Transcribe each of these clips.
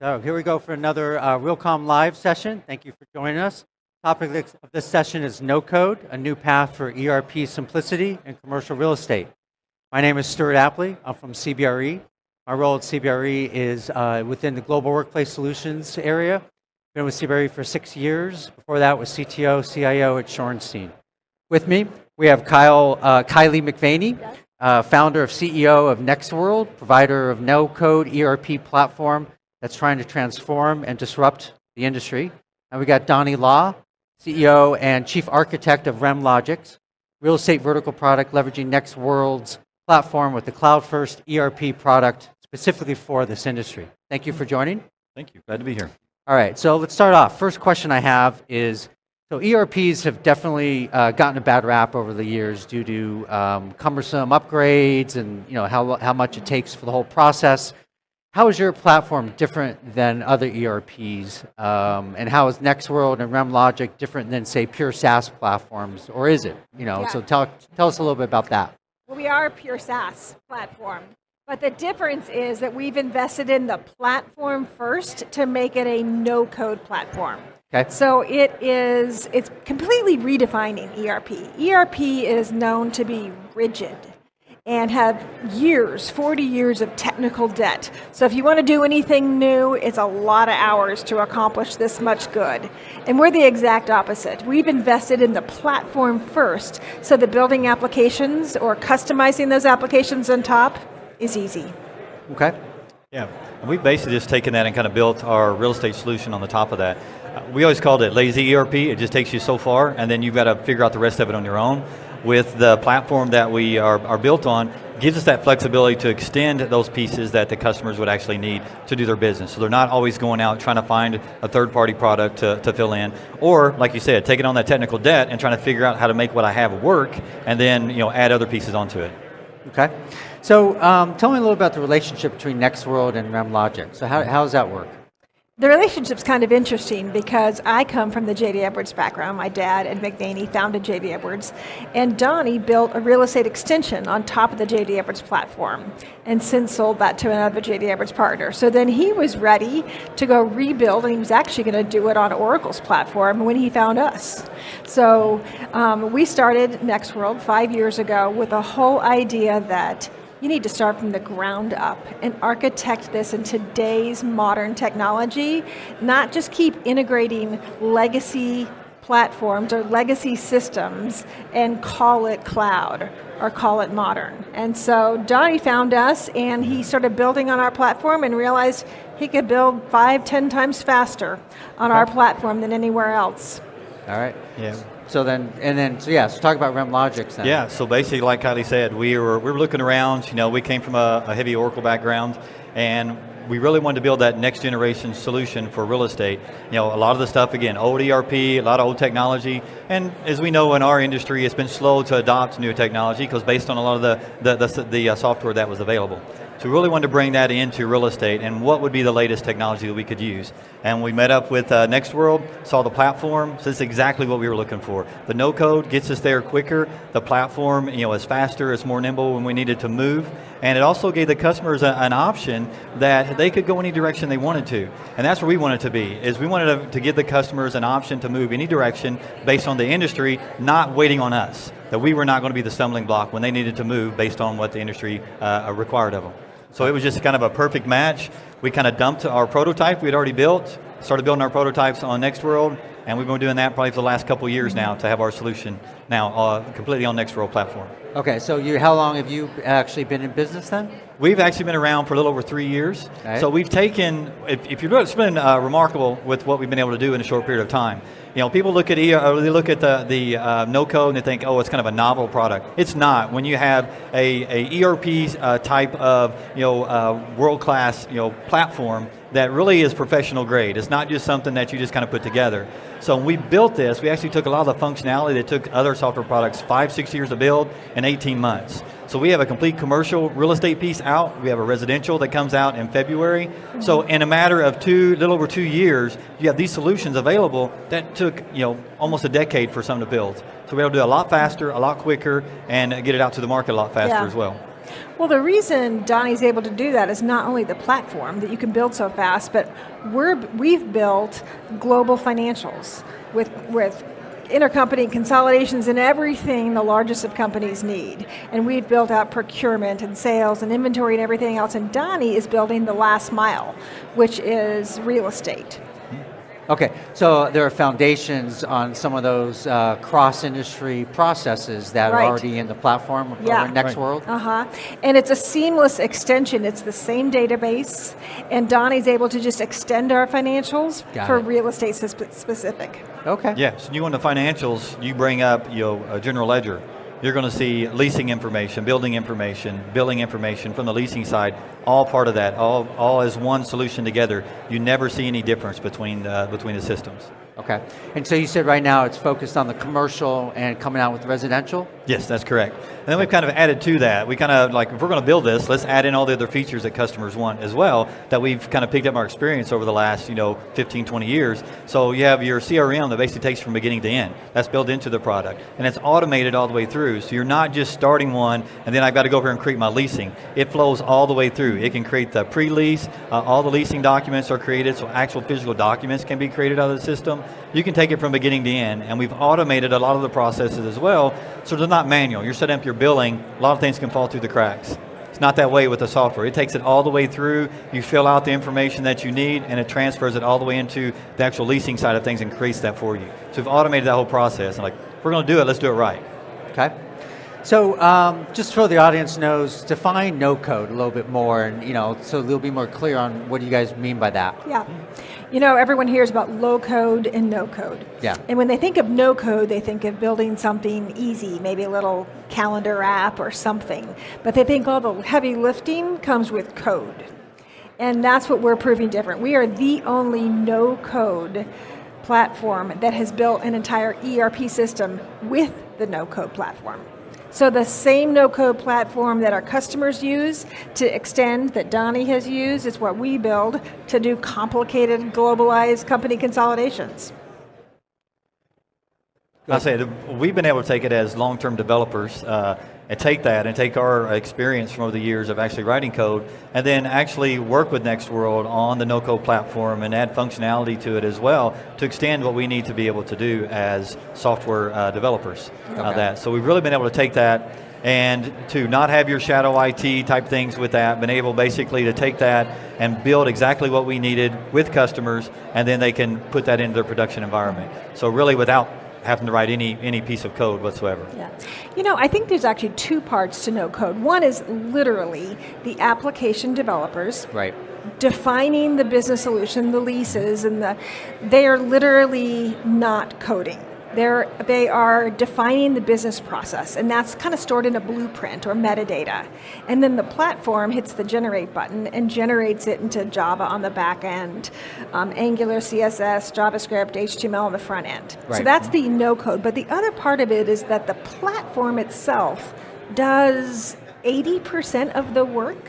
So here we go for another Realcomm Live session. Thank you for joining us. Topic of this session is NoCode, a new path for ERP simplicity in commercial real estate. My name is Stuart Apley. I'm from CBRE. My role at CBRE is within the Global Workplace Solutions area. Been with CBRE for 6 years. Before that was CTO, CIO at Shorenstein. With me, we have Kylee McVaney, founder of CEO of NextWorld, provider of NoCode ERP platform that's trying to transform and disrupt the industry. And we got Donnie Law, CEO and Chief Architect of REMlogics, real estate vertical product leveraging NextWorld's platform with the cloud-first ERP product specifically for this industry. Thank you for joining. Thank you. Glad to be here. All right, so let's start off. First question I have is, so ERPs have definitely gotten a bad rap over the years due to cumbersome upgrades and how much it takes for the whole process. How is your platform different than other ERPs? And how is NextWorld and REMlogics different than, say, pure SaaS platforms? Or is it? So tell us a little bit about that. Well, we are a pure SaaS platform. But the difference is that we've invested in the platform first to make it a no-code platform. Okay. So it's completely redefining ERP. ERP is known to be rigid and have 40 years of technical debt. So if you want to do anything new, it's a lot of hours to accomplish this much good. And we're the exact opposite. We've invested in the platform first, so that building applications or customizing those applications on top is easy. Okay. Yeah, and we've basically just taken that and kind of built our real estate solution on the top of that. We always called it lazy ERP. It just takes you so far, and then you've got to figure out the rest of it on your own. With the platform that we are built on, gives us that flexibility to extend those pieces that the customers would actually need to do their business. So they're not always going out trying to find a third-party product to fill in, or like you said, taking on that technical debt and trying to figure out how to make what I have work, and then add other pieces onto it. Okay. So tell me a little about the relationship between NextWorld and REMlogics. So how does that work? The relationship's kind of interesting because I come from the J.D. Edwards background. My dad, Ed McVaney, founded J.D. Edwards, and Donnie built a real estate extension on top of the J.D. Edwards platform and since sold that to another J.D. Edwards partner. So then he was ready to go rebuild, and he was actually going to do it on Oracle's platform when he found us. So we started NextWorld 5 years ago with the whole idea that you need to start from the ground up and architect this in today's modern technology, not just keep integrating legacy platforms or legacy systems and call it cloud or call it modern. And so Donnie found us and he started building on our platform and realized he could build 5-10 times faster on our platform than anywhere else. All right. Yeah. So talk about REMlogics then. Yeah, so basically, like Kylie said, we were looking around. We came from a heavy Oracle background, and we really wanted to build that next generation solution for real estate. A lot of the stuff, again, old ERP, a lot of old technology, and as we know in our industry, it's been slow to adopt new technology because based on a lot of the software that was available. So we really wanted to bring that into real estate and what would be the latest technology that we could use. And we met up with NextWorld, saw the platform, so it's exactly what we were looking for. The no-code gets us there quicker, the platform is faster, it's more nimble when we needed to move, and it also gave the customers an option that they could go any direction they wanted to. And that's where we wanted to be, is we wanted to give the customers an option to move any direction based on the industry, not waiting on us. That we were not going to be the stumbling block when they needed to move based on what the industry required of them. So it was just kind of a perfect match. We kind of dumped our prototype we had already built, started building our prototypes on NextWorld, and we've been doing that probably for the last couple of years now to have our solution now completely on NextWorld platform. Okay, so how long have you actually been in business then? We've actually been around for a little over 3 years. Okay. So we've taken, if you look, it's been remarkable with what we've been able to do in a short period of time. People look at they look at the no code and they think, oh, it's kind of a novel product. It's not. When you have a ERP type of world-class platform that really is professional grade. It's not just something that you just kind of put together. So when we built this, we actually took a lot of the functionality that took other software products 5-6 years to build in 18 months. So we have a complete commercial real estate piece out. We have a residential that comes out in February. Mm-hmm. So in a matter of little over 2 years, you have these solutions available that took almost a decade for some to build. So we're able to do a lot faster, a lot quicker, and get it out to the market a lot faster as well. Well, the reason Donnie's able to do that is not only the platform that you can build so fast, but we've built global financials with intercompany consolidations and everything the largest of companies need. And we've built out procurement and sales and inventory and everything else. And Donnie is building the last mile, which is real estate. Okay, so there are foundations on some of those cross-industry processes that are already in the platform of Next World? And it's a seamless extension. It's the same database, and Donnie's able to just extend our financials for real estate specific. Okay. Yeah, so you want the financials, you bring up a general ledger. You're going to see leasing information, building information, billing information from the leasing side, all part of that, all as one solution together. You never see any difference between the systems. Okay, and so you said right now it's focused on the commercial and coming out with residential? Yes, that's correct. And then we've kind of added to that. We kind of if we're going to build this, let's add in all the other features that customers want as well, that we've kind of picked up our experience over the last 15, 20 years. So you have your CRM that basically takes from beginning to end. That's built into the product. And it's automated all the way through. So you're not just starting one and then I've got to go over and create my leasing. It flows all the way through. It can create the pre-lease. All the leasing documents are created, so actual physical documents can be created out of the system. You can take it from beginning to end, and we've automated a lot of the processes as well, so they're not manual. You're setting up your billing, a lot of things can fall through the cracks. It's not that way with the software. It takes it all the way through, you fill out the information that you need, and it transfers it all the way into the actual leasing side of things and creates that for you. So we've automated that whole process, and if we're going to do it, let's do it right. Okay. So just so the audience knows, define no-code a little bit more, and so they'll be more clear on what you guys mean by that. Yeah. Everyone hears about low code and no code. Yeah. And when they think of no code, they think of building something easy, maybe a little calendar app or something. But they think all the heavy lifting comes with code. And that's what we're proving different. We are the only no code platform that has built an entire ERP system with the no-code platform. So the same no-code platform that our customers use to extend, that Donnie has used, is what we build to do complicated, globalized company consolidations. I say we've been able to take it as long-term developers and take our experience from over the years of actually writing code and then actually work with Next World on the no-code platform and add functionality to it as well to extend what we need to be able to do as software developers. So we've really been able to take that and to not have your shadow IT type things with that, been able basically to take that and build exactly what we needed with customers, and then they can put that into their production environment. So really without having to write any piece of code whatsoever. Yeah. I think there's actually two parts to no code. One is literally the application developers. Right. Defining the business solution, the leases, and they are literally not coding. They are defining the business process, and that's kind of stored in a blueprint or metadata. And then the platform hits the generate button and generates it into Java on the back end, Angular, CSS, JavaScript, HTML on the front end. Right. So that's the no code. But the other part of it is that the platform itself does 80% of the work.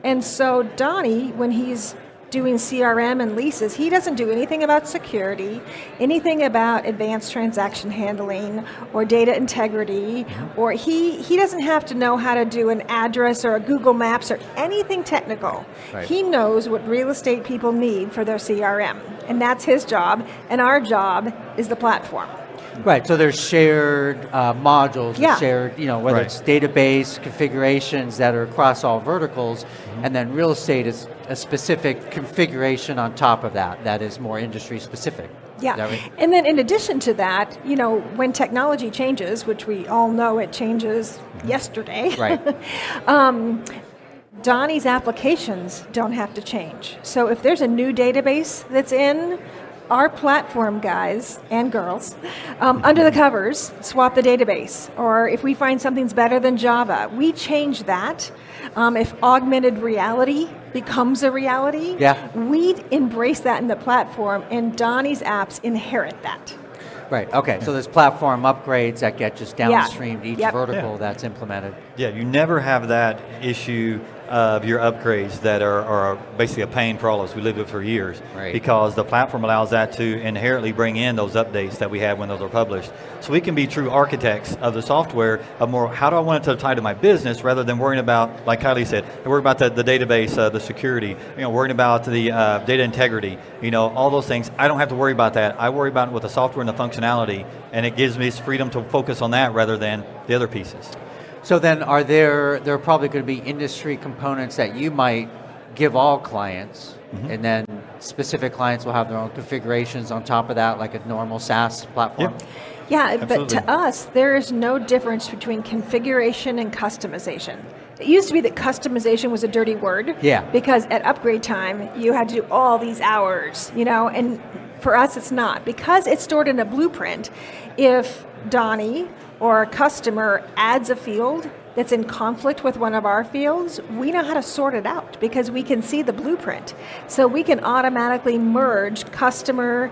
And so Donnie, when he's doing CRM and leases, he doesn't do anything about security, anything about advanced transaction handling or data integrity, or he doesn't have to know how to do an address or a Google Maps or anything technical. Right. He knows what real estate people need for their CRM, and that's his job, and our job is the platform. Right, so there's shared modules, shared, whether Right. it's database configurations that are across all verticals, and then real estate is a specific configuration on top of that is more industry specific. Yeah, Is that right? and then in addition to that, when technology changes, which we all know it changes yesterday, Right. Donnie's applications don't have to change. So if there's a new database that's in, our platform guys and girls, under the covers, swap the database. Or if we find something's better than Java, we change that. If augmented reality becomes a reality, we embrace that in the platform, and Donnie's apps inherit that. Right, okay, so there's platform upgrades that get just downstreamed each vertical that's implemented. Yeah, you never have that issue of your upgrades that are basically a pain for all of us. We lived with it for years. Right. Because the platform allows that to inherently bring in those updates that we have when those are published. So we can be true architects of the software of more, how do I want it to tie to my business rather than worrying about, like Kylie said, worrying about the database, the security, worrying about the data integrity, all those things. I don't have to worry about that. I worry about it with the software and the functionality, and it gives me freedom to focus on that rather than the other pieces. So then there are probably going to be industry components that you might give all clients, and then specific clients will have their own configurations on top of that, like a normal SaaS platform? Yep. Yeah, Absolutely. but to us, there is no difference between configuration and customization. It used to be that customization was a dirty word. Yeah. Because at upgrade time, you had to do all these hours, and for us, it's not. Because it's stored in a blueprint, if Donnie or a customer adds a field that's in conflict with one of our fields, we know how to sort it out because we can see the blueprint. So we can automatically merge customer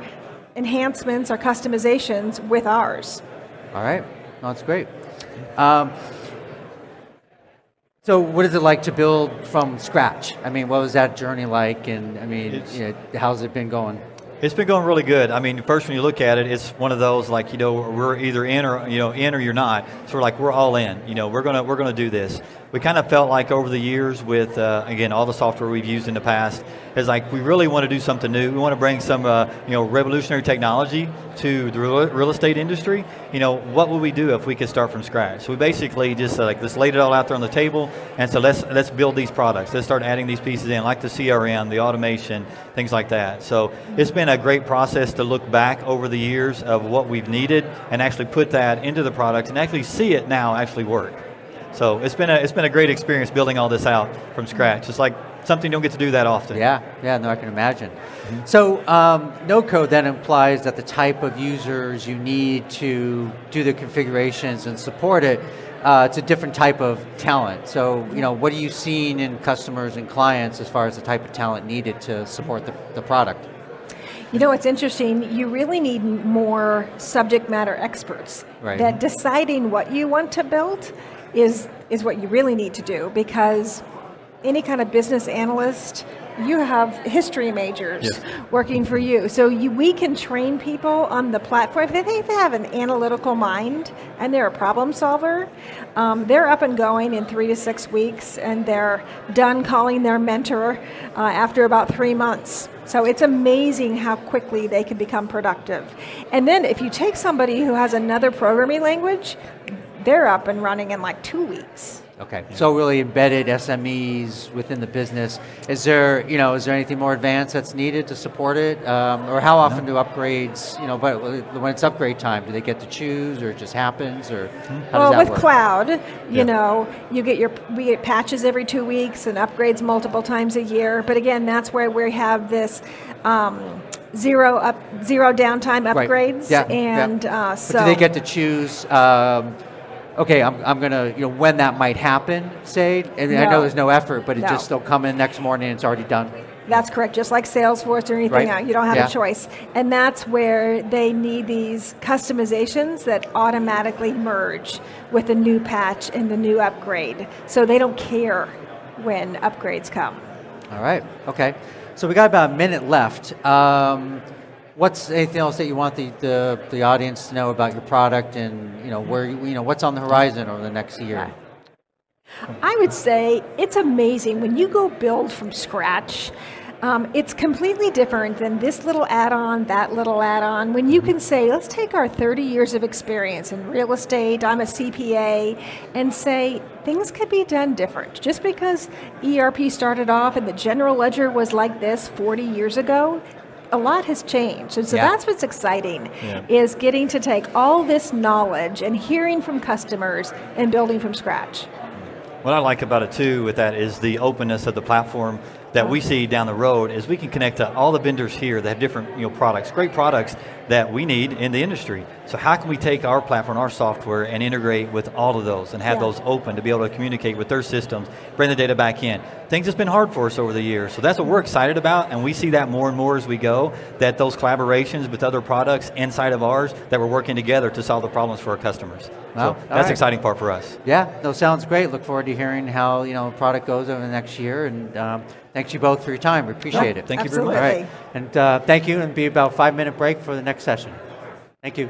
enhancements or customizations with ours. All right, no, that's great. So what is it like to build from scratch? I mean, what was that journey like? And I mean, how's it been going? It's been going really good. I mean, first when you look at it, it's one of those like, we're either in or you're not. So we're all in. We're gonna do this. We kind of felt like over the years with again all the software we've used in the past is like we really want to do something new. We want to bring some revolutionary technology to the real estate industry. What would we do if we could start from scratch? So we basically just just laid it all out there on the table and so let's build these products. Let's start adding these pieces in, like the CRM, the automation, things like that. So it's been a great process to look back over the years of what we've needed and actually put that into the product and actually see it now actually work. So it's been a great experience building all this out from scratch. It's like something you don't get to do that often. Yeah, no, I can imagine. So no code then implies that the type of users you need to do the configurations and support it, it's a different type of talent. So what are you seeing in customers and clients as far as the type of talent needed to support the product? It's interesting. You really need more subject matter experts. Right. That deciding what you want to build is what you really need to do, because any kind of business analyst, you have history majors working for you. So we can train people on the platform. If they have an analytical mind and they're a problem solver, they're up and going in 3 to 6 weeks, and they're done calling their mentor after about 3 months. So it's amazing how quickly they can become productive. And then if you take somebody who has another programming language, they're up and running in like 2 weeks. Okay, so really embedded SMEs within the business. Is there anything more advanced that's needed to support it? Or how often do upgrades, but when it's upgrade time, do they get to choose, or it just happens, or how does that with work? cloud, we get patches every 2 weeks and upgrades multiple times a year. But again, that's where we have this zero downtime upgrades. Right. And But so do they get to choose? Okay, I'm gonna, when that might happen, say, and I know there's no effort, but it just still come in next morning and it's already done. That's correct, just like Salesforce or anything else. You don't have a choice. And that's where they need these customizations that automatically merge with the new patch and the new upgrade. So they don't care when upgrades come. All right, okay. So we got about a minute left. What's anything else that you want the audience to know about your product, and what's on the horizon over the next year? I would say it's amazing when you go build from scratch. It's completely different than this little add-on, that little add-on. When you can say, let's take our 30 years of experience in real estate, I'm a CPA, and say things could be done different. Just because ERP started off and the general ledger was like this 40 years ago, a lot has changed. And so that's what's exciting, is getting to take all this knowledge and hearing from customers and building from scratch. What I like about it too with that is the openness of the platform. that we see down the road is we can connect to all the vendors here that have different products, great products that we need in the industry. So how can we take our platform, our software, and integrate with all of those and have those open to be able to communicate with their systems, bring the data back in. Things that's been hard for us over the years. So that's what we're excited about, and we see that more and more as we go, that those collaborations with other products inside of ours, that we're working together to solve the problems for our customers. Wow. So that's the exciting part for us. Yeah, no, sounds great. Look forward to hearing how the product goes over the next year, and thanks you both for your time. We appreciate it. Thank you very much. Absolutely. All right, and thank you, and be about a 5-minute break for the next session. Thank you.